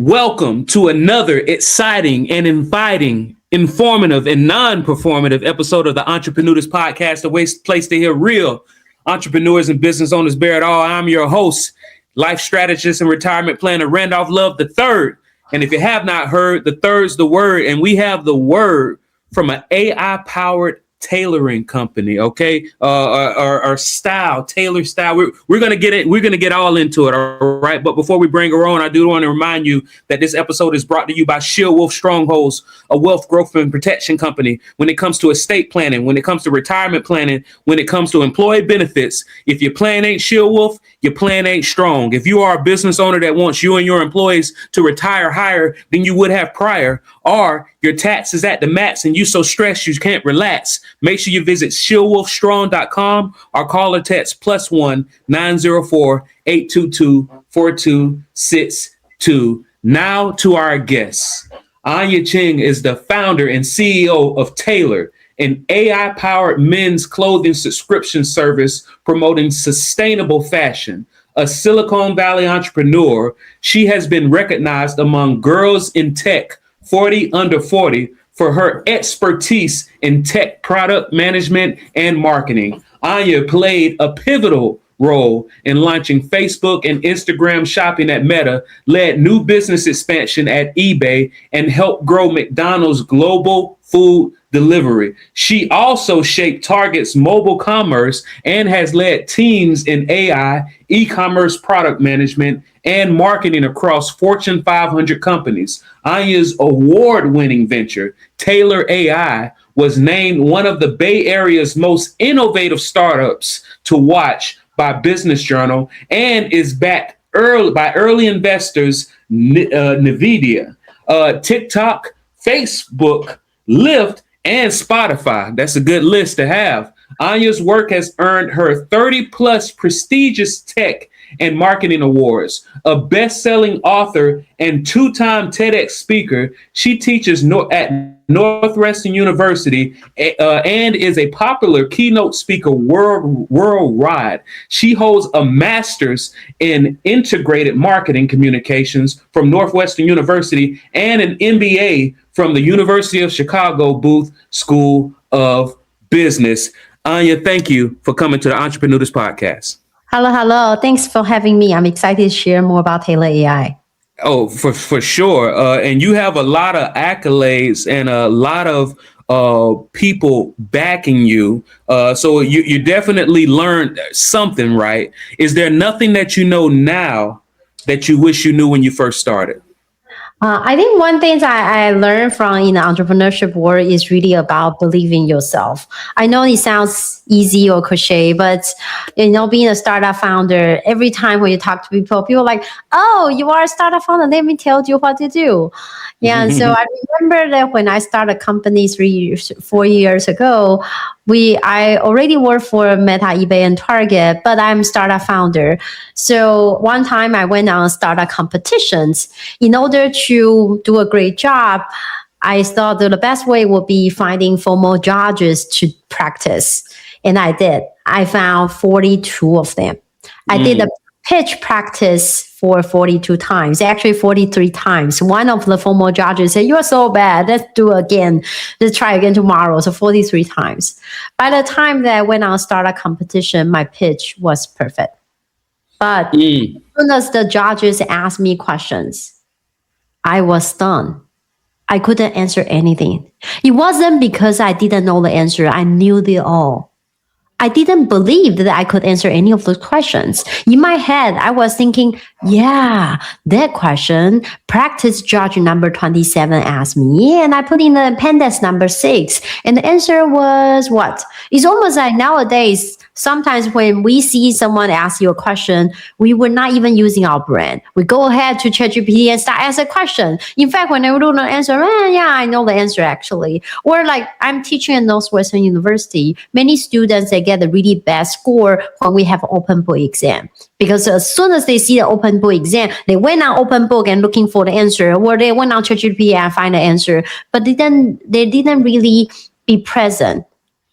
Welcome to another exciting and inviting, informative and non-performative episode of the Entreprenudist Podcast, a place to hear real entrepreneurs and business owners bear it all. I'm your host, life strategist and retirement planner, Randolph Love III. And if you have not heard, the third's the word, and we have the word from an AI-powered tailoring company, okay? Our style, Tailor style. We're gonna get it. We're gonna get all into it, all right? But before we bring her on, I do want to remind you that this episode is brought to you by Shield Wolf Strongholds, a wealth growth and protection company. When it comes to estate planning, when it comes to retirement planning, when it comes to employee benefits, if your plan ain't Shield Wolf, your plan ain't strong. If you are a business owner that wants you and your employees to retire higher than you would have prior, or your tax is at the max and you so stressed you can't relax, make sure you visit shieldwolfstrong.com or call or text +1 904 822 4262. Now to our guests. Anya Cheng is the founder and CEO of Taelor, an AI-powered men's clothing subscription service promoting sustainable fashion. A Silicon Valley entrepreneur, she has been recognized among girls in tech 40 under 40 for her expertise in tech product management and marketing. Anya played a pivotal role in launching Facebook and Instagram shopping at Meta, led new business expansion at eBay, and helped grow McDonald's global food delivery. She also shaped Target's mobile commerce and has led teams in AI, e-commerce product management, and marketing across Fortune 500 companies. Anya's award-winning venture, Taelor AI, was named one of the Bay Area's most innovative startups to watch by Business Journal and is backed by early investors, NVIDIA, TikTok, Facebook, Lyft, and Spotify. That's a good list to have. Anya's work has earned her 30 plus prestigious tech and marketing awards. A best-selling author and two-time TEDx speaker, she teaches at Northwestern University and is a popular keynote speaker worldwide. She holds a master's in integrated marketing communications from Northwestern University and an MBA from the University of Chicago Booth School of Business. Anya, thank you for coming to the Entreprenudist Podcast. Hello. Thanks for having me. I'm excited to share more about Taelor AI. Oh, for sure. And you have a lot of accolades and a lot of people backing you. So you definitely learned something, right? Is there nothing that you know now that you wish you knew when you first started? I think one thing that I learned from in the entrepreneurship world is really about believing yourself. I know it sounds easy or cliche, but being a startup founder, every time when you talk to people are like, "Oh, you are a startup founder. Let me tell you what to do." Yeah, and so I remember that when I started a company 4 years ago, I already worked for Meta, eBay, and Target, but I'm startup founder. So one time I went on startup competitions. In order to do a great job, I thought that the best way would be finding formal judges to practice. And I did. I found 42 of them. I did a pitch practice for 42 times, actually 43 times. One of the formal judges said, "You're so bad. Let's do it again. Let's try again tomorrow." So 43 times. By the time that I went on startup competition, my pitch was perfect. But as soon as the judges asked me questions, I was stunned. I couldn't answer anything. It wasn't because I didn't know the answer. I knew it all. I didn't believe that I could answer any of those questions. In my head, I was thinking, yeah, that question, practice judge number 27 asked me, and I put in the appendix number 6. And the answer was what? It's almost like nowadays, sometimes when we see someone ask you a question, we were not even using our brain. We go ahead to ChatGPT and start asking a question. In fact, when I don't know the answer, yeah, I know the answer actually. Or like I'm teaching at Northwestern University, many students, they get a really bad score when we have open book exam. Because as soon as they see the open book exam, they went on open book and looking for the answer, or they went on ChatGPT and find the answer, but they didn't really be present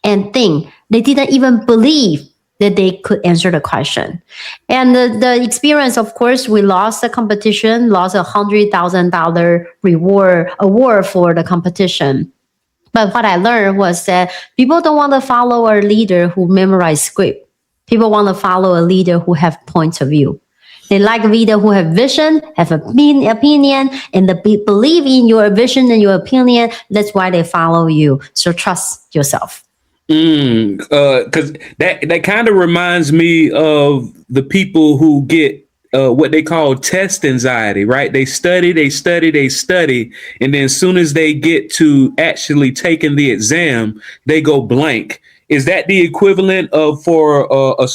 and think. They didn't even believe that they could answer the question. And the experience, of course, we lost the competition, lost $100,000 award for the competition. But what I learned was that people don't want to follow a leader who memorize script. People want to follow a leader who have points of view. They like a leader who have vision, have opinion, and believe in your vision and your opinion. That's why they follow you. So trust yourself. Because that kind of reminds me of the people who get what they call test anxiety, right? They study, and then as soon as they get to actually taking the exam, they go blank. Is that the equivalent of for a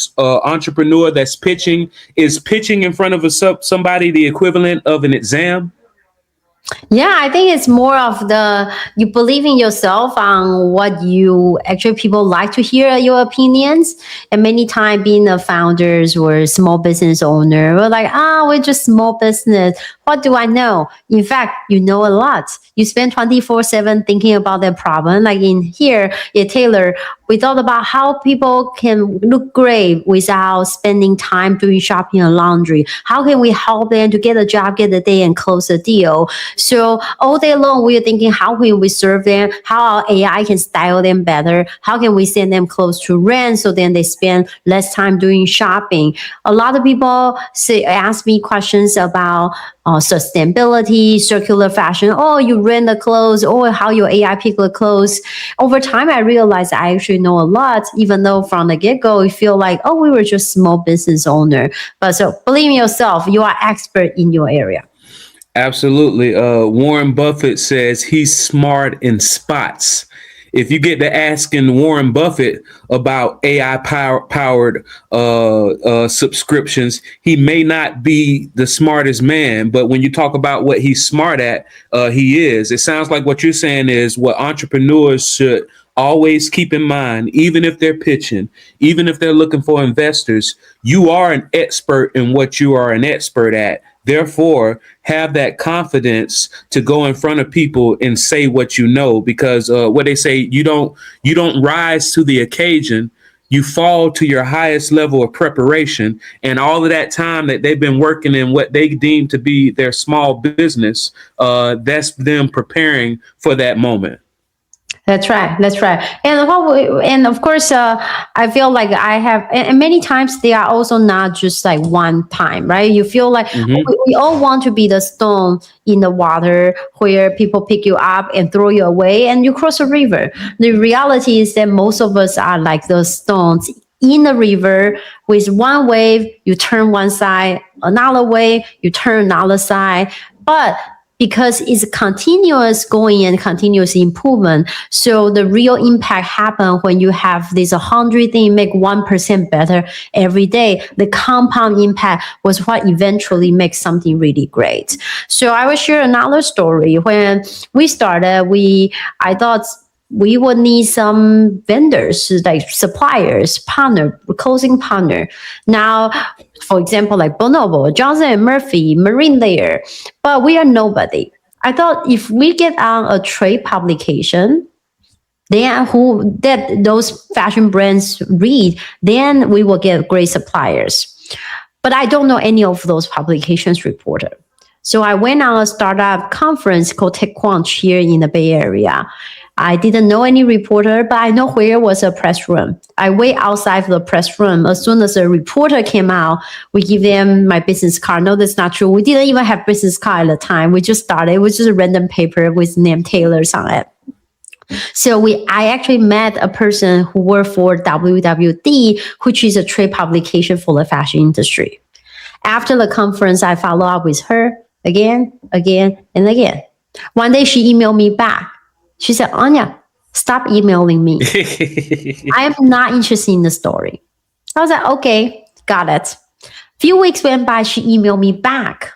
entrepreneur that's pitching? Is pitching in front of somebody the equivalent of an exam? Yeah, I think it's more of you believe in yourself on what you actually people like to hear your opinions. And many times being a founders or small business owner, we're like, we're just small business. What do I know? In fact, you know a lot. You spend 24/7 thinking about that problem. Like in here at Taelor, we thought about how people can look great without spending time doing shopping and laundry. How can we help them to get a job, get a day, and close a deal? So all day long, we are thinking, how can we serve them? How our AI can style them better? How can we send them close to rent so then they spend less time doing shopping? A lot of people ask me questions about sustainability, circular fashion. Oh, you rent the clothes, or how your AI pick the clothes. Over time, I realized I actually know a lot, even though from the get-go, you feel like, we were just small business owner. But so believe in yourself, you are expert in your area. Absolutely. Warren Buffett says he's smart in spots. If you get to asking Warren Buffett about AI powered subscriptions, he may not be the smartest man, but when you talk about what he's smart at, he is. It sounds like what you're saying is what entrepreneurs should always keep in mind, even if they're pitching, even if they're looking for investors, you are an expert in what you are an expert at. Therefore, have that confidence to go in front of people and say what you know, because what they say, you don't rise to the occasion. You fall to your highest level of preparation, and all of that time that they've been working in what they deem to be their small business, that's them preparing for that moment. That's right. And of course, I feel like I have, and many times they are also not just like one time, right? You feel like we all want to be the stone in the water where people pick you up and throw you away and you cross a river. The reality is that most of us are like those stones in the river. With one wave, you turn one side, another wave, you turn another side. But because it's continuous going and continuous improvement. So the real impact happens when you have this 100 thing make 1% better every day. The compound impact was what eventually makes something really great. So I will share another story. When we started, I thought we would need some vendors, like suppliers, closing partner. Now, for example, like Bonobo, Johnson & Murphy, Marine Layer, but we are nobody. I thought if we get on a trade publication, then those fashion brands read, then we will get great suppliers. But I don't know any of those publications reporter. So I went on a startup conference called TechCrunch here in the Bay Area. I didn't know any reporter, but I know where was a press room. I wait outside the press room. As soon as a reporter came out, we give them my business card. No, that's not true. We didn't even have business card at the time. We just started. It was just a random paper with name Taylor's on it. So I actually met a person who worked for WWD, which is a trade publication for the fashion industry. After the conference, I followed up with her again, and again. One day she emailed me back. She said, Anya, stop emailing me. I am not interested in the story. I was like, okay, got it. Few weeks went by, she emailed me back.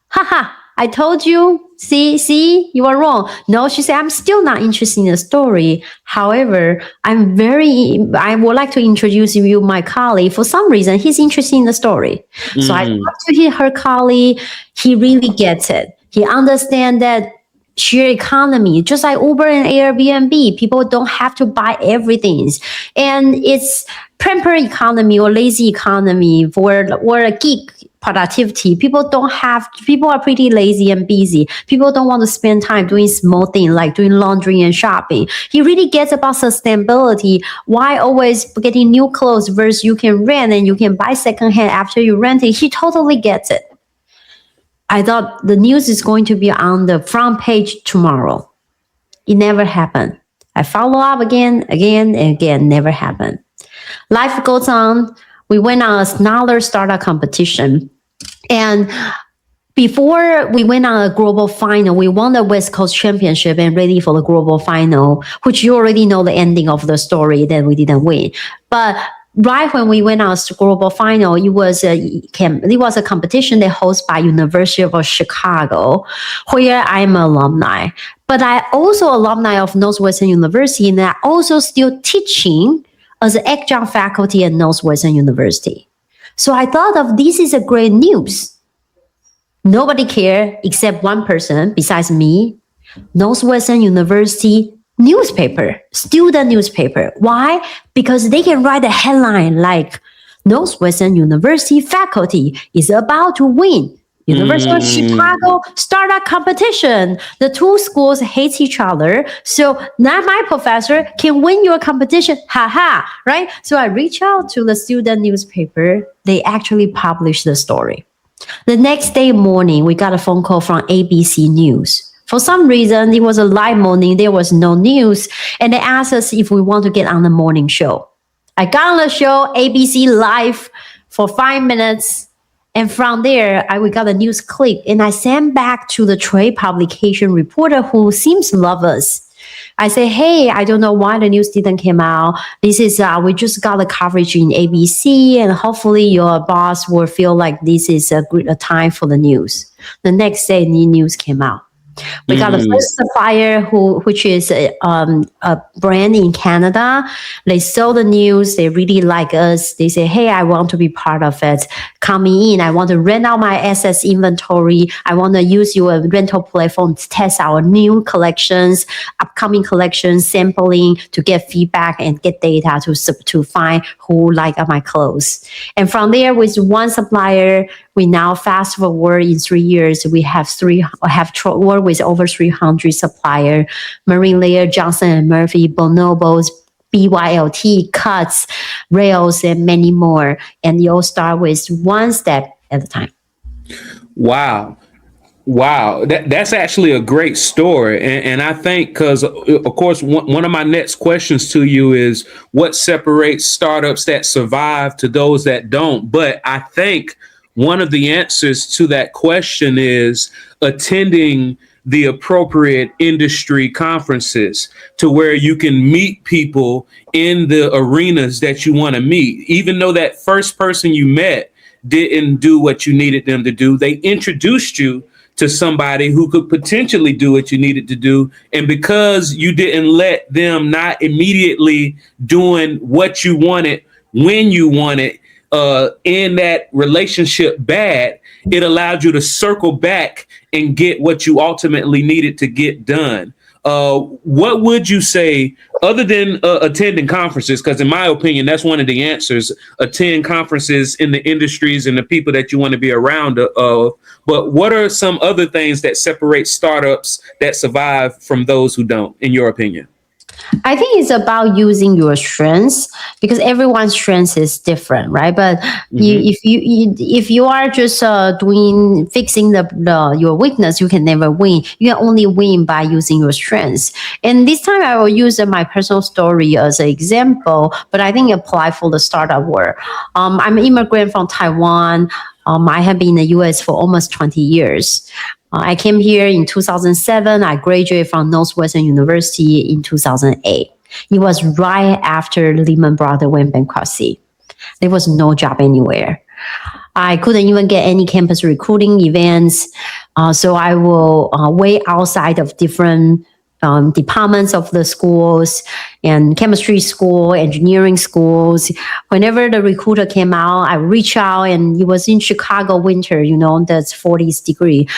Haha, I told you. See, you are wrong. No, she said, I'm still not interested in the story. However, I would like to introduce you my colleague. For some reason, he's interested in the story. So I talked to her colleague. He really gets it. He understands that share economy, just like Uber and Airbnb. People don't have to buy everything. And it's pamper economy or lazy economy or a geek productivity. People are pretty lazy and busy. People don't want to spend time doing small things like doing laundry and shopping. He really gets about sustainability. Why always getting new clothes versus you can rent and you can buy secondhand after you rent it? He totally gets it. I thought the news is going to be on the front page tomorrow. It never happened. I follow up again, and again, never happened. Life goes on. We went on another startup competition. And before we went on a global final, we won the West Coast Championship and ready for the global final, which you already know the ending of the story that we didn't win. But right when we went on global final, it was a competition that hosted by University of Chicago, where I'm an alumni. But I also alumni of Northwestern University, and I also still teaching as an adjunct faculty at Northwestern University. So I thought of this is a great news. Nobody cared except one person besides me, Northwestern University student newspaper. Why? Because they can write a headline like Northwestern University faculty is about to win University of Chicago startup competition. The two schools hate each other. So now my professor can win your competition. Ha, right? So I reach out to the student newspaper. They actually published the story. The next day morning, we got a phone call from ABC News. For some reason, it was a live morning. There was no news. And they asked us if we want to get on the morning show. I got on the show, ABC Live, for 5 minutes. And from there, we got a news clip. And I sent back to the trade publication reporter who seems to love us. I say, hey, I don't know why the news didn't come out. This is, we just got the coverage in ABC, and hopefully your boss will feel like this is a good time for the news. The next day, the news came out. We got the first supplier which is a brand in Canada. They saw the news. They really like us. They say, hey, I want to be part of it. Coming in, I want to rent out my assets inventory. I want to use your rental platform to test our new collections, upcoming collections, sampling to get feedback and get data to find who like my clothes. And from there, with one supplier, we now fast forward in 3 years. We have worked with over 300 suppliers: Marine Layer, Johnson & Murphy, Bonobos, BYLT, Cuts, Rails, and many more. And you all start with one step at a time. Wow. That's actually a great story. And I think because, of course, one of my next questions to you is what separates startups that survive to those that don't. But I think one of the answers to that question is attending the appropriate industry conferences to where you can meet people in the arenas that you want to meet. Even though that first person you met didn't do what you needed them to do, they introduced you to somebody who could potentially do what you needed to do. And because you didn't let them not immediately doing what you wanted when you wanted, in that relationship bad, it allowed you to circle back and get what you ultimately needed to get done. What would you say, other than attending conferences? Because in my opinion, that's one of the answers: attend conferences in the industries and the people that you want to be around of. But what are some other things that separate startups that survive from those who don't, in your opinion? I think it's about using your strengths, because everyone's strengths is different, right? But if you are just fixing your weakness, you can never win. You can only win by using your strengths. And this time I will use my personal story as an example, but I think apply for the startup world. I'm an immigrant from Taiwan. I have been in the U.S. for almost 20 years. I came here in 2007. I graduated from Northwestern University in 2008. It was right after Lehman Brothers went bankruptcy. There was no job anywhere. I couldn't even get any campus recruiting events. So I will wait outside of different departments of the schools and chemistry school, engineering schools. Whenever the recruiter came out, I reach out, and it was in Chicago winter, that's 40 degree.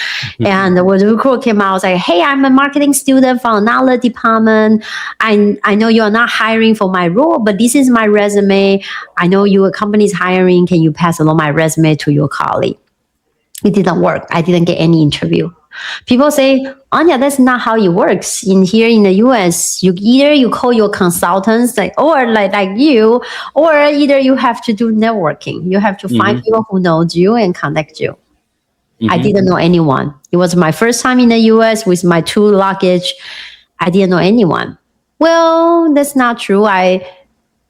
And when the recruiter came out, I was like, hey, I'm a marketing student from another department. I know you're not hiring for my role, but this is my resume. I know your company is hiring. Can you pass along my resume to your colleague? It didn't work. I didn't get any interview. People say, Anya, that's not how it works. Here in the US, you call your consultants like you, or either you have to do networking. You have to find people who know you and connect you. I didn't know anyone. It was my first time in the US with my 2 luggage. I didn't know anyone. Well, that's not true. I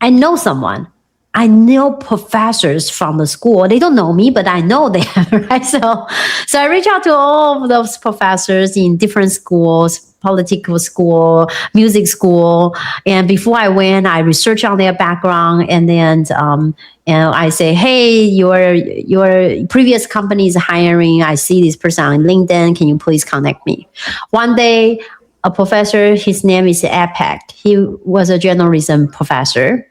know someone. I know professors from the school. They don't know me, but I know them, right? So I reach out to all of those professors in different schools, political school, music school. And before I went, I researched on their background, and then and I say, hey, your previous company is hiring. I see this person on LinkedIn. Can you please connect me? One day, a professor, his name is Apex. He was a journalism professor.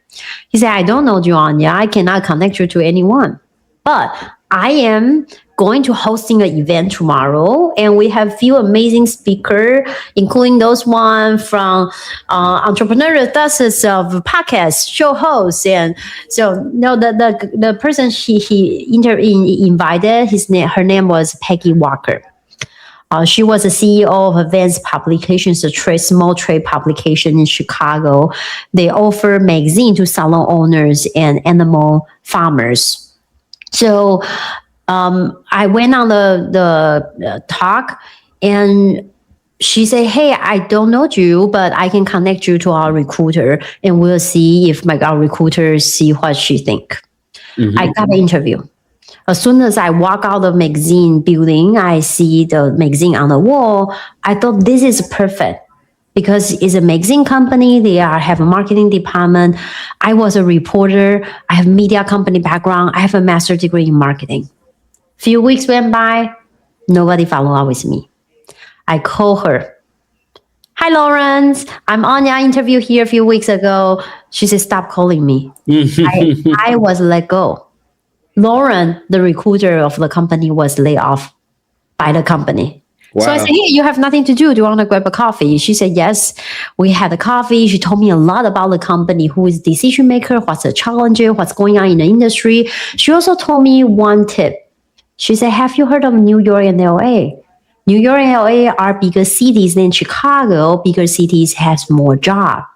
He said, I don't know you, Anya. I cannot connect you to anyone. But I am going to hosting an event tomorrow, and we have few amazing speakers, including those one from Entreprenudist Podcast show hosts. And so the person he invited, her name was Peggy Walker. She was a CEO of Advanced Publications, a small trade publication in Chicago. They offer magazine to salon owners and animal farmers. So I went on the talk, and she said, hey, I don't know you, but I can connect you to our recruiter, and we'll see if our recruiter see what she think. I got an interview. As soon as I walk out of the magazine building, I see the magazine on the wall. I thought this is perfect because it's a magazine company. They have a marketing department. I was a reporter. I have media company background. I have a master's degree in marketing. Few weeks went by. Nobody followed up with me. I call her. Hi, Lawrence. I'm Anya. Interview here a few weeks ago. She said, stop calling me. I was let go. Lauren, the recruiter of the company, was laid off by the company. Wow. So I said, hey, you have nothing to do. Do you want to grab a coffee? She said, yes. We had a coffee. She told me a lot about the company, who is decision maker, what's the challenge, what's going on in the industry. She also told me one tip. She said, have you heard of New York and LA? New York and LA are bigger cities than Chicago. Bigger cities has more jobs.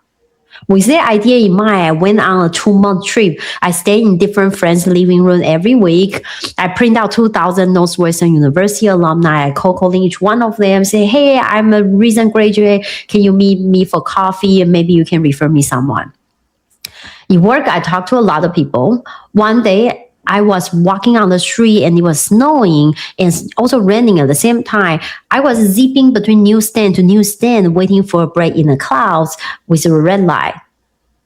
With that idea in mind, I went on a 2-month trip. I stayed in different friends' living room every week. I print out 2,000 Northwestern University alumni. I calling each one of them, say, hey, I'm a recent graduate. Can you meet me for coffee? And maybe you can refer me someone. In work, I talked to a lot of people. One day, I was walking on the street and it was snowing and also raining at the same time. I was zipping between newsstand to newsstand, waiting for a break in the clouds with a red light.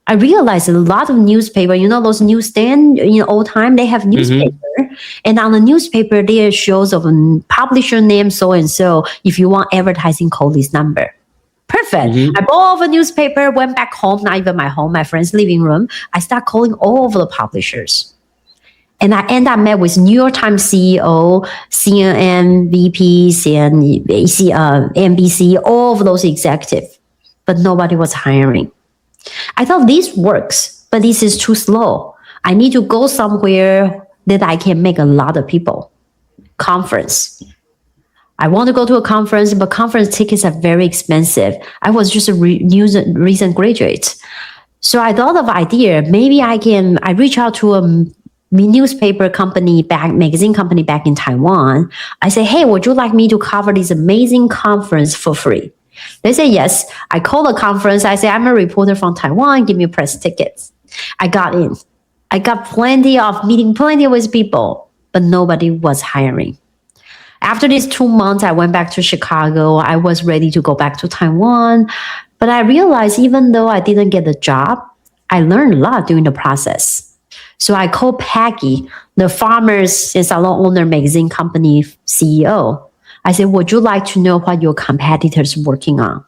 I realized a lot of newspaper, those newsstand in old time, they have newspaper. And on the newspaper, there shows of a publisher name so-and-so. If you want advertising, call this number. Perfect. I bought a newspaper, went back home, not even my home, my friend's living room. I start calling all of the publishers. And I end up met with New York Times CEO, CNN, VPs, and NBC, all of those executives. But nobody was hiring. I thought this works, but this is too slow. I need to go somewhere that I can make a lot of people. Conference. I want to go to a conference, but conference tickets are very expensive. I was just a recent graduate. So I thought of idea. Maybe I reach out to a newspaper company magazine company back in Taiwan. I say, hey, would you like me to cover this amazing conference for free? They say, yes. I call the conference. I say, I'm a reporter from Taiwan. Give me press tickets. I got in. I got meeting plenty with people, but nobody was hiring. After these 2 months, I went back to Chicago. I was ready to go back to Taiwan, but I realized even though I didn't get the job, I learned a lot during the process. So I called Peggy, the Farmers and Salon Owner magazine company CEO. I said, would you like to know what your competitors are working on?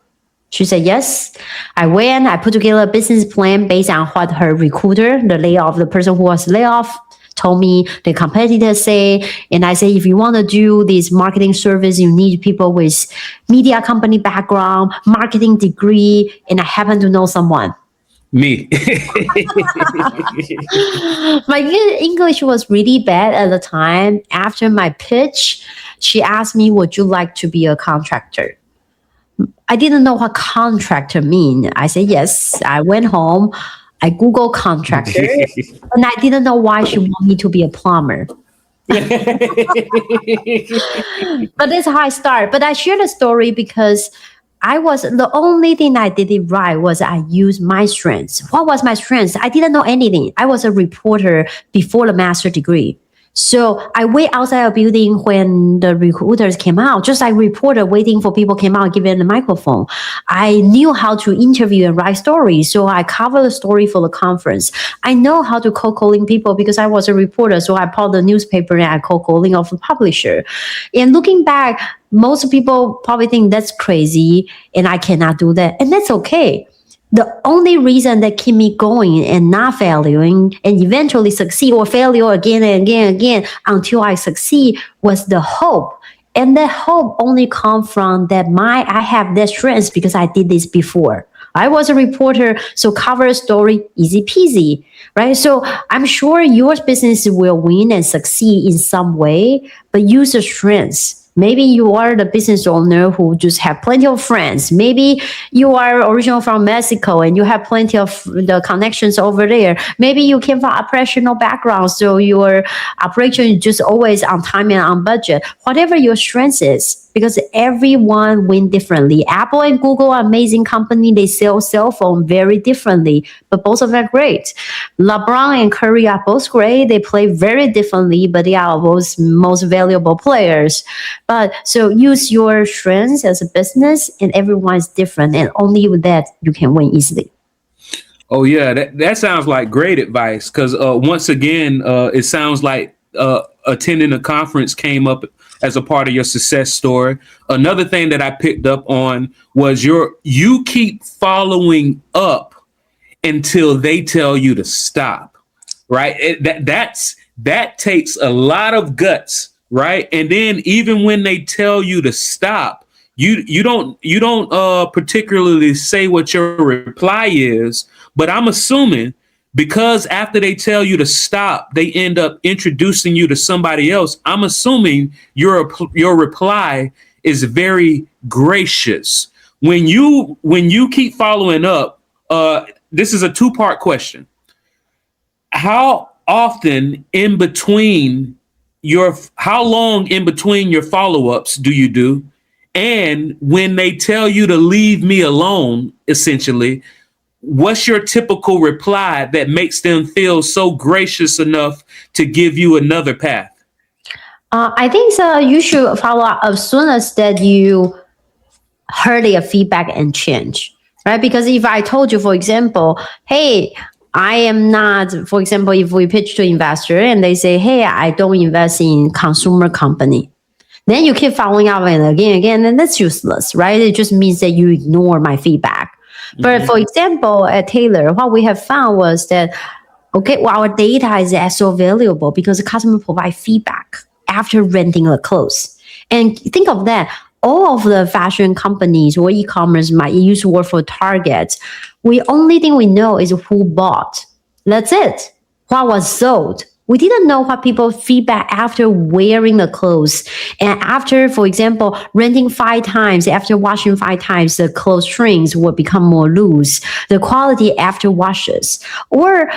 She said, yes. I went, I put together a business plan based on what her recruiter, the person who was laid off, told me, the competitors say. And I say, if you want to do this marketing service, you need people with media company background, marketing degree. And I happen to know someone. Me. My English was really bad at the time. After my pitch, she asked me, would you like to be a contractor? I didn't know what contractor mean. I said yes. I went home. I Googled contractor, and I didn't know why she wanted me to be a plumber. But that's how I start. But I share the story because the only thing I did it right was I used my strengths. What was my strengths? I didn't know anything. I was a reporter before the master degree. So I wait outside a building when the recruiters came out, just like reporter waiting for people came out, giving the microphone. I knew how to interview and write stories. So I covered the story for the conference. I know how to cold calling people because I was a reporter. So I bought the newspaper and I cold calling of the publisher. And looking back, most people probably think that's crazy and I cannot do that. And that's okay. The only reason that keep me going and not failing and eventually succeed or failure again and again and again until I succeed was the hope. And that hope only comes from that I have that strength because I did this before. I was a reporter, so cover a story, easy peasy, right? So I'm sure your business will win and succeed in some way, but use your strengths. Maybe you are the business owner who just have plenty of friends. Maybe you are original from Mexico and you have plenty of the connections over there. Maybe you came from operational background, so your operation is just always on time and on budget. Whatever your strength is, because everyone win differently. Apple and Google are amazing company. They sell cell phone very differently, but both of them are great. LeBron and Curry are both great. They play very differently, but they are both most valuable players. But so use your strengths as a business, and everyone is different, and only with that you can win easily. Oh yeah, that sounds like great advice. Because once again, it sounds like attending a conference came up as a part of your success story. Another thing that I picked up on was you keep following up until they tell you to stop, right? That takes a lot of guts, right? And then even when they tell you to stop, you don't particularly say what your reply is, but I'm assuming because after they tell you to stop, they end up introducing you to somebody else. I'm assuming your reply is very gracious. When you keep following up, this is a two-part question. How long in between your follow-ups do you do? And when they tell you to leave me alone, essentially, what's your typical reply that makes them feel so gracious enough to give you another path? I think so. You should follow up as soon as that you heard their feedback and change, right? Because if I told you, for example, hey, I am not, for example, if we pitch to investor and they say, hey, I don't invest in consumer company, then you keep following up and again, and that's useless, right? It just means that you ignore my feedback. But for example, at Taelor, what we have found was that, our data is so valuable because the customer provide feedback after renting a clothes. And think of that. All of the fashion companies or e-commerce might use word for Target. Only thing we know is who bought. That's it. What was sold. We didn't know what people feedback after wearing the clothes. And after, for example, renting 5 times, after washing 5 times, the clothes strings will become more loose. The quality after washes. Or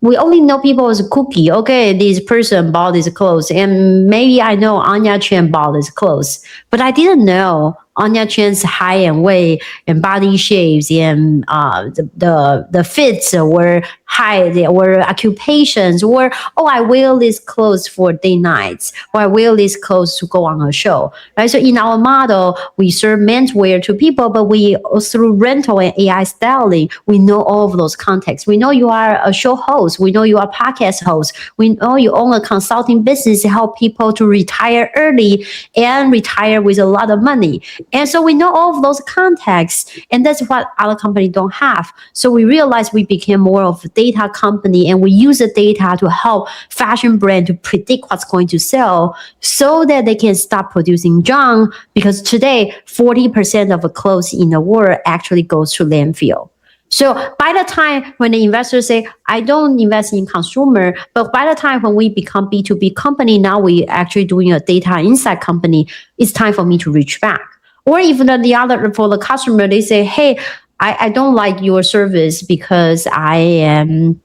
we only know people as a cookie. Okay, this person bought these clothes. And maybe I know Anya Cheng bought these clothes. But I didn't know Anya Chen's height and weight and body shapes and the fits were height or occupations or, I wear these clothes for day nights or I wear these clothes to go on a show, right? So in our model, we serve menswear to people, but we through rental and AI styling, we know all of those contexts. We know you are a show host. We know you are a podcast host. We know you own a consulting business to help people to retire early and retire with a lot of money. And so we know all of those contexts, and that's what other companies don't have. So we realized we became more of a data company, and we use the data to help fashion brand to predict what's going to sell so that they can stop producing junk, because today 40% of the clothes in the world actually goes to landfill. So by the time when the investors say, I don't invest in consumer, but by the time when we become B2B company, now we actually doing a data insight company, it's time for me to reach back. Or even the other, for the customer, they say, hey, I don't like your service because I am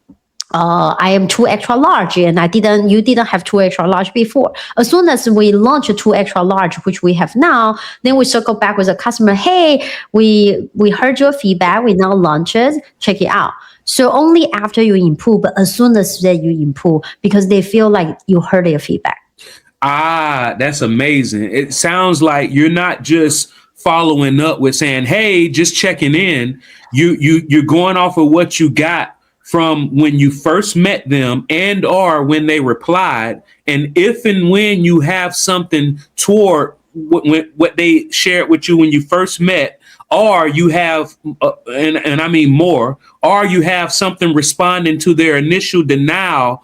too extra large, and you didn't have too extra large before. As soon as we launch a too extra large, which we have now, then we circle back with the customer. Hey, we heard your feedback. We now launch it. Check it out. So only after you improve, but as soon as that you improve, because they feel like you heard their feedback. Ah, that's amazing. It sounds like you're not just following up with saying, hey, just checking in. You're going off of what you got from when you first met them and or when they replied. And if and when you have something toward what they shared with you when you first met, or you have, and I mean more, or you have something responding to their initial denial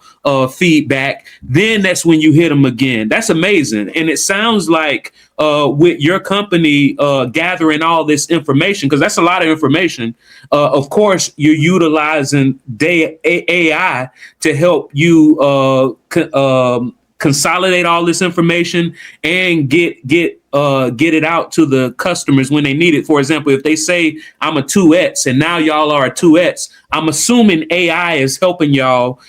feedback, then that's when you hit them again. That's amazing. And it sounds like with your company gathering all this information, because that's a lot of information, of course, you're utilizing AI to help you consolidate all this information and get it out to the customers when they need it. For example, if they say I'm a 2X and now y'all are a 2X, I'm assuming AI is helping y'all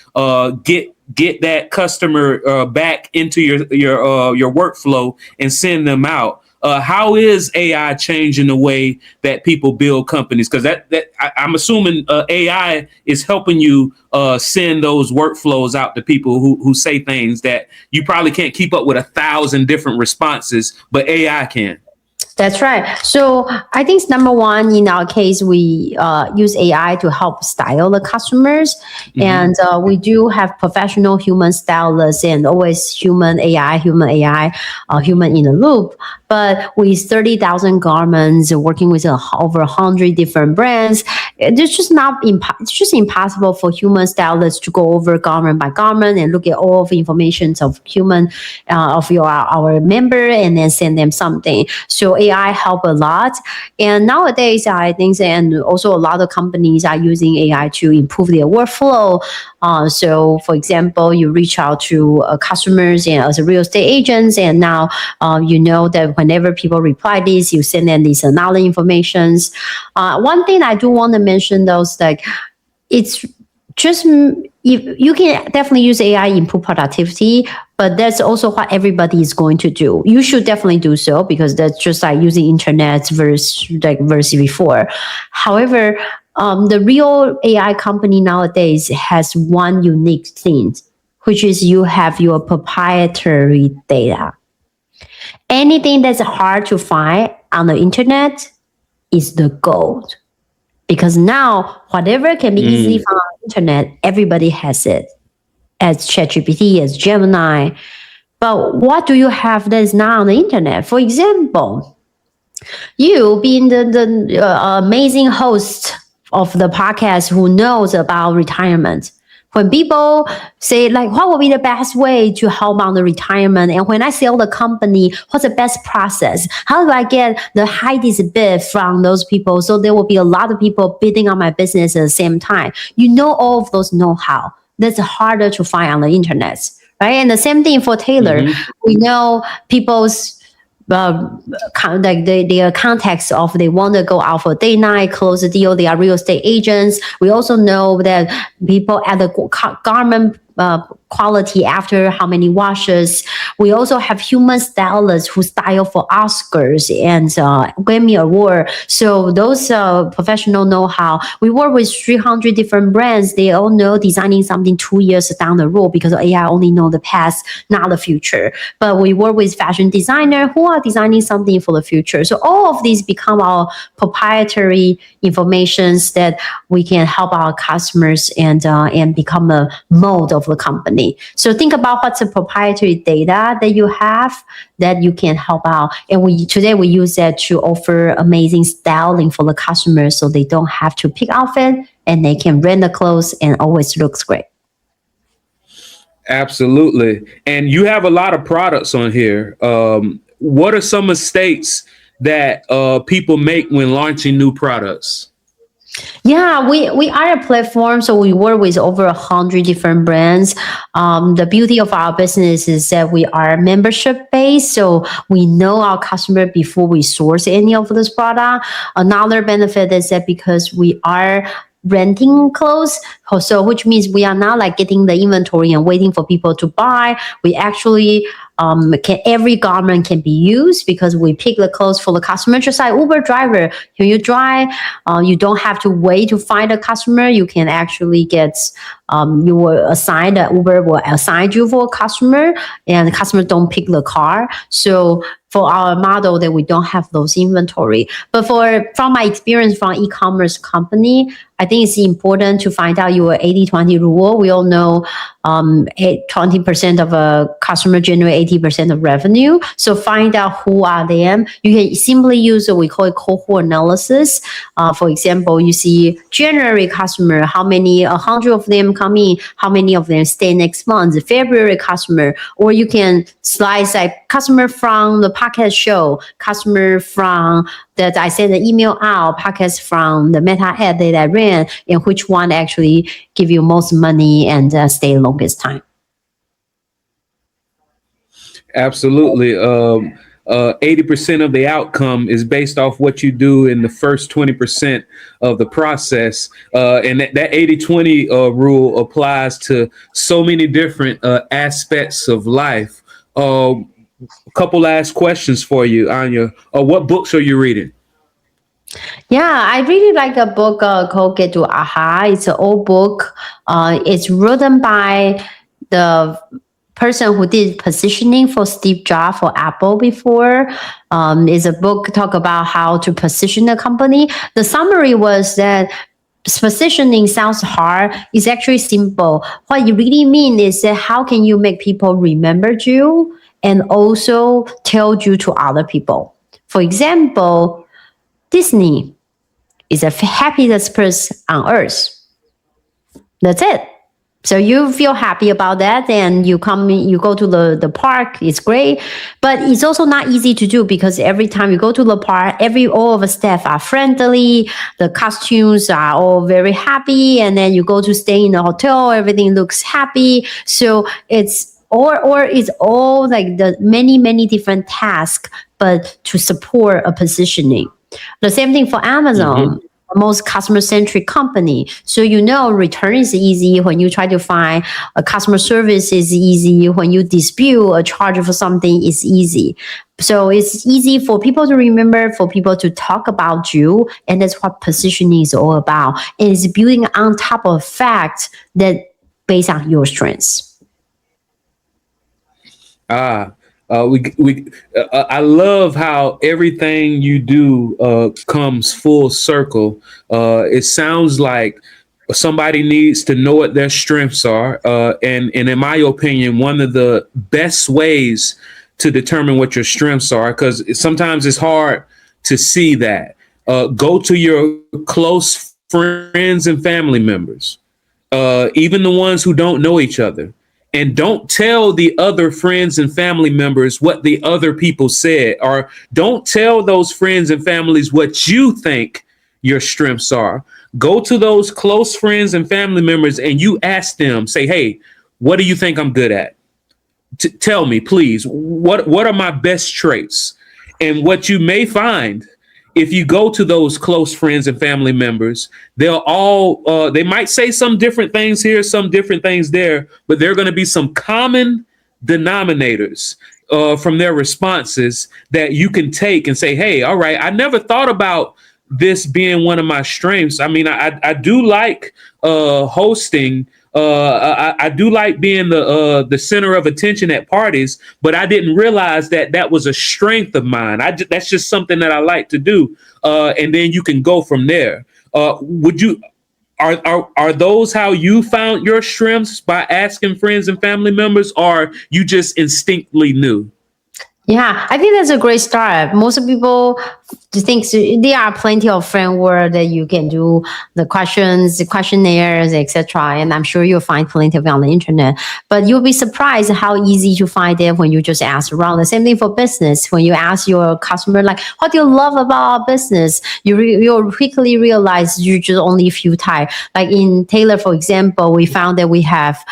get that customer back into your workflow and send them out. How is AI changing the way that people build companies? Because I'm assuming AI is helping you send those workflows out to people who say things that you probably can't keep up with 1,000 different responses, but AI can. That's right. So I think number one, in our case, we use AI to help style the customers. Mm-hmm. And we do have professional human stylists and always human AI, human in the loop. But with 30,000 garments, working with over 100 different brands, it's just impossible for human stylists to go over garment by garment and look at all of the information of our member and then send them something. So AI help a lot. And nowadays, I think, and also a lot of companies are using AI to improve their workflow. So, for example, you reach out to customers and as a real estate agents, and now you know that whenever people reply this, you send them these another informations. One thing I do want to mention, though, is like it's just you can definitely use AI improve productivity, but that's also what everybody is going to do. You should definitely do so because that's just like using internet versus before. However, the real AI company nowadays has one unique thing, which is you have your proprietary data. Anything that's hard to find on the internet is the gold. Because now, whatever can be easily found on the internet, everybody has it. As ChatGPT, as Gemini. But what do you have that is not on the internet? For example, you being the amazing host of the podcast who knows about retirement. When people say, like, what will be the best way to help on the retirement? And when I sell the company, what's the best process? How do I get the highest bid from those people? So there will be a lot of people bidding on my business at the same time. You know all of those know-how. That's harder to find on the internet, right? And the same thing for Taelor. Mm-hmm. We know people's their context of they want to go out for date night, close a deal. They are real estate agents. We also know that people at the garment quality after how many washes. We also have human stylists who style for Oscars and Grammy Award. So those professional know-how. We work with 300 different brands. They all know designing something 2 years down the road because AI only know the past, not the future. But we work with fashion designer who are designing something for the future. So all of these become our proprietary informations that we can help our customers and become a mode of the company. company. So think about what's the proprietary data that you have that you can help out. And today we use that to offer amazing styling for the customers so they don't have to pick outfit and they can rent the clothes and always looks great. Absolutely. And you have a lot of products on here. What are some mistakes that people make when launching new products? Yeah, we are a platform, so we work with over 100 different brands. The beauty of our business is that we are membership based, so we know our customer before we source any of this product. Another benefit is that because we are renting clothes, so which means we are not like getting the inventory and waiting for people to buy. We actually every garment can be used because we pick the clothes for the customer. Just like Uber driver, when you drive, you don't have to wait to find a customer. You can actually get you will assign that Uber will assign you for a customer, and the customer don't pick the car. So for our model that we don't have those inventory. But from my experience from e-commerce company, I think it's important to find out your 80-20 rule. We all know 20% of a customer generate 80% of revenue. So find out who are them. You can simply use what we call a cohort analysis. For example, you see January customer, how many, 100 of them come in, how many of them stay next month, February customer, or you can slice like customer from the podcast show, customer from that I sent the email out, podcast from the meta ad that I ran, and which one actually give you most money and stay longest time. Absolutely. 80% of the outcome is based off what you do in the first 20% of the process. And that 80-20 rule applies to so many different aspects of life. A couple last questions for you, Anya. What books are you reading? Yeah, I really like a book called Get to Aha. It's an old book. It's written by the person who did positioning for Steve Jobs for Apple before. It's a book talk about how to position a company. The summary was that positioning sounds hard. It's actually simple. What you really mean is that how can you make people remember you and also tell you to other people? For example, Disney is the happiest person on earth. That's it. So you feel happy about that, and you go to the park. It's great, but it's also not easy to do because every time you go to the park, all of the staff are friendly. The costumes are all very happy, and then you go to stay in the hotel, everything looks happy. So it's it's all like the many different tasks, but to support a positioning. The same thing for Amazon. Mm-hmm. Most customer-centric company. So return is easy. When you try to find a customer service is easy. When you dispute a charge for something, it's easy. So it's easy for people to remember, for people to talk about you. And that's what positioning is all about. And it's building on top of facts that based on your strengths. I love how everything you do comes full circle. It sounds like somebody needs to know what their strengths are. And in my opinion, one of the best ways to determine what your strengths are, because sometimes it's hard to see that. Go to your close friends and family members, even the ones who don't know each other. And don't tell the other friends and family members what the other people said, or don't tell those friends and families what you think your strengths are. Go to those close friends and family members and you ask them, say, hey, what do you think I'm good at? Tell me, please, what are my best traits? And what you may find, if you go to those close friends and family members, they'll all, they might say some different things here, some different things there, but there are going to be some common denominators from their responses that you can take and say, hey, all right, I never thought about this being one of my strengths. I mean, I do like hosting. I do like being the center of attention at parties, but I didn't realize that was a strength of mine. That's just something that I like to do. And then you can go from there. are those how you found your strengths, by asking friends and family members, or you just instinctively knew? Yeah, I think that's a great start. Most people think there are plenty of framework that you can do the questions, the questionnaires, etc. And I'm sure you'll find plenty of it on the internet. But you'll be surprised how easy to find it when you just ask around. The same thing for business. When you ask your customer, like, what do you love about our business? You'll quickly realize you just only a few types. Like in Taelor, for example, we found that we have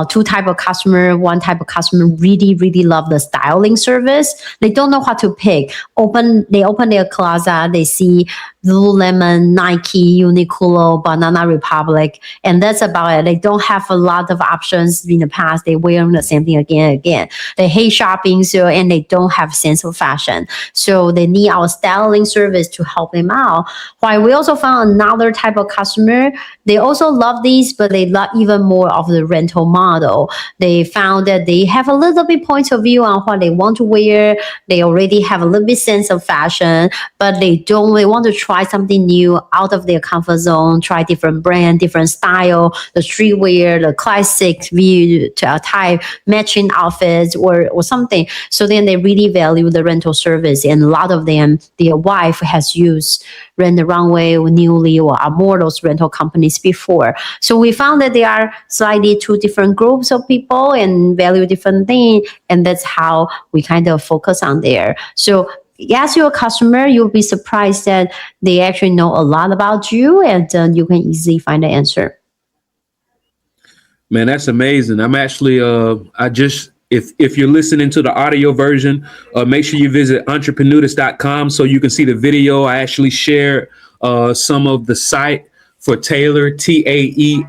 two type of customer. One type of customer really, really love the styling service. They don't know how to pick. They open their closet, they see Lululemon, Nike, Uniqlo, Banana Republic, and that's about it. They don't have a lot of options in the past. They wear the same thing again and again. They hate shopping, and they don't have sense of fashion. So they need our styling service to help them out. While we also found another type of customer, they also love these, but they love even more of the rental model. They found that they have a little bit point of view on what they want to wear. They already have a little bit sense of fashion, but they want to try something new out of their comfort zone, try different brand, different style, the streetwear, the classic view type, matching outfits or something. So then they really value the rental service. And a lot of them, their wife has used Rent the Runway or Newly or Amorto's rental companies before. So we found that there are slightly two different groups of people and value different things. And that's how we kind of focus on there. So as your customer, you'll be surprised that they actually know a lot about you, and you can easily find the answer. Man, that's amazing. I'm actually, if you're listening to the audio version, make sure you visit entreprenudist.com so you can see the video. I actually shared some of the site for Taelor, Taelor.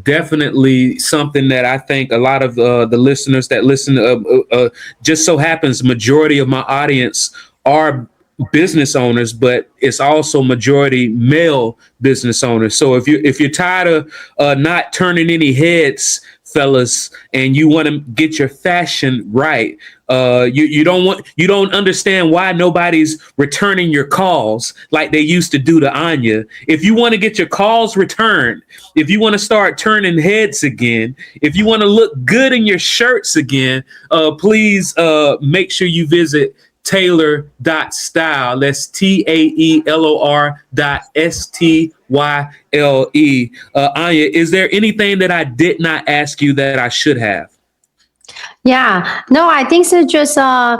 Definitely something that I think a lot of the listeners that listen, just so happens, majority of my audience are business owners, but it's also majority male business owners. So if you're tired of not turning any heads, fellas, and you want to get your fashion right, you don't understand why nobody's returning your calls like they used to do to Anya. If you want to get your calls returned, if you want to start turning heads again, if you want to look good in your shirts again, please make sure you visit Taelor.style. That's Taelor.style. Anya, is there anything that I did not ask you that I should have? Yeah, no, I think so. Just the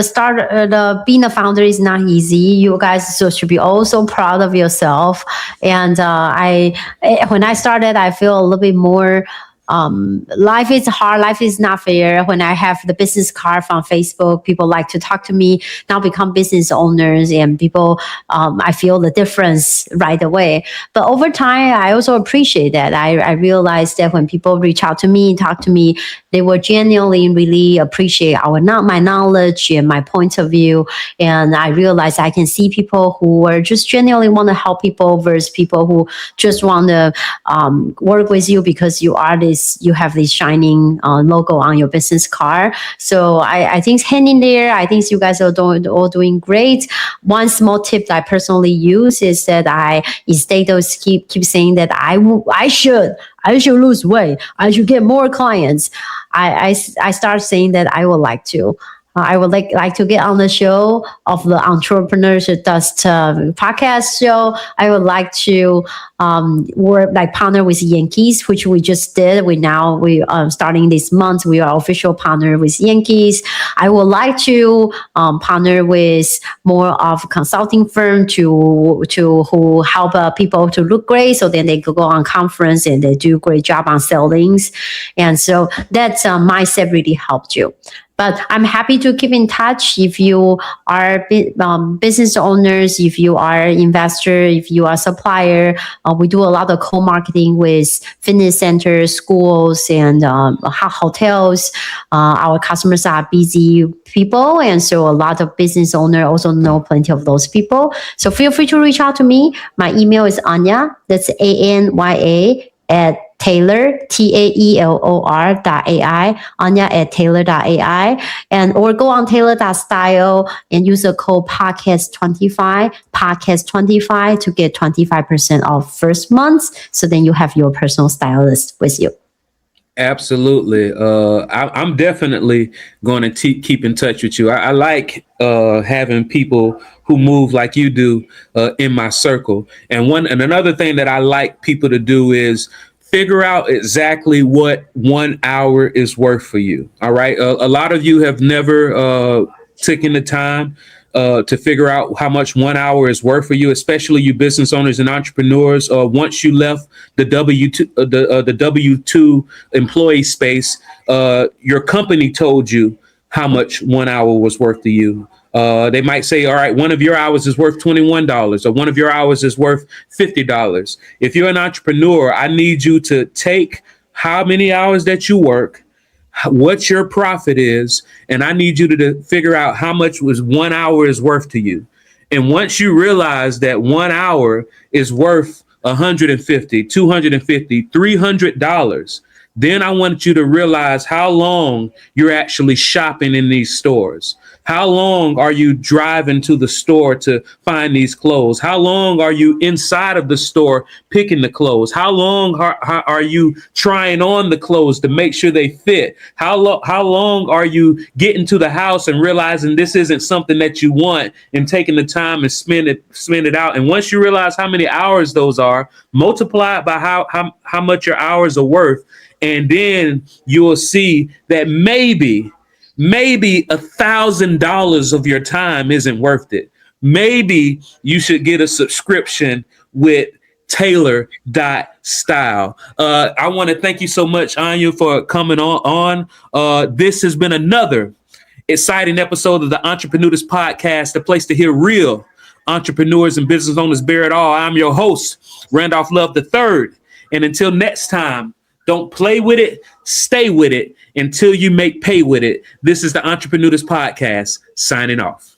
start, the being a founder is not easy. You guys should be also proud of yourself. And when I started, I feel a little bit more. Life is hard. Life is not fair. When I have the business card from Facebook, people like to talk to me, now become business owners, and people, I feel the difference right away. But over time, I also appreciate that. I realized that when people reach out to me, talk to me, they will genuinely really appreciate my knowledge and my point of view. And I realized I can see people who are just genuinely want to help people versus people who just want to work with you because you have this shining logo on your business card. So I think hang in there. I think you guys are all doing great. One small tip that I personally use is that instead of keep saying that I should lose weight, I should get more clients, I start saying that I would like to. I would like to get on the show of the Entrepreneurship podcast show. I would like to partner with Yankees, which we just did. We starting this month, we are official partner with Yankees. I would like to partner with more of consulting firm who help people to look great, so then they could go on conference and they do a great job on sellings. And so that mindset really helped you. But I'm happy to keep in touch if you are business owners, if you are investor, if you are supplier. We do a lot of co-marketing with fitness centers, schools, and hotels. Our customers are busy people, and so a lot of business owners also know plenty of those people. So feel free to reach out to me. My email is Anya. That's Anya at Taelor, TAELOR.ai, Anya at Taelor.ai, and or go on Taelor.style and use the code podcast25 to get 25% off first month. So then you have your personal stylist with you. Absolutely. I'm definitely going to keep in touch with you. I like having people who move like you do in my circle. And another thing that I like people to do is figure out exactly what 1 hour is worth for you. All right. A lot of you have never taken the time to figure out how much 1 hour is worth for you, especially you business owners and entrepreneurs. Once you left the W-2 employee space, your company told you how much 1 hour was worth to you. They might say, all right, one of your hours is worth $21 or one of your hours is worth $50. If you're an entrepreneur, I need you to take how many hours that you work, what your profit is, and I need you to figure out how much 1 hour is worth to you. And once you realize that 1 hour is worth $150, $250, $300, then I want you to realize how long you're actually shopping in these stores. How long are you driving to the store to find these clothes? How long are you inside of the store picking the clothes? How long are you trying on the clothes to make sure they fit? How long are you getting to the house and realizing this isn't something that you want and taking the time and spend it out? And once you realize how many hours those are, multiply it by how much your hours are worth. And then you'll see that maybe $1,000 of your time isn't worth it. Maybe you should get a subscription with Taelor.style. I want to thank you so much, Anya, for coming on. This has been another exciting episode of the Entreprenudist Podcast, the place to hear real entrepreneurs and business owners bear it all. I'm your host, Randolph Love III. And until next time, don't play with it, stay with it until you make pay with it. This is the Entreprenudist Podcast, signing off.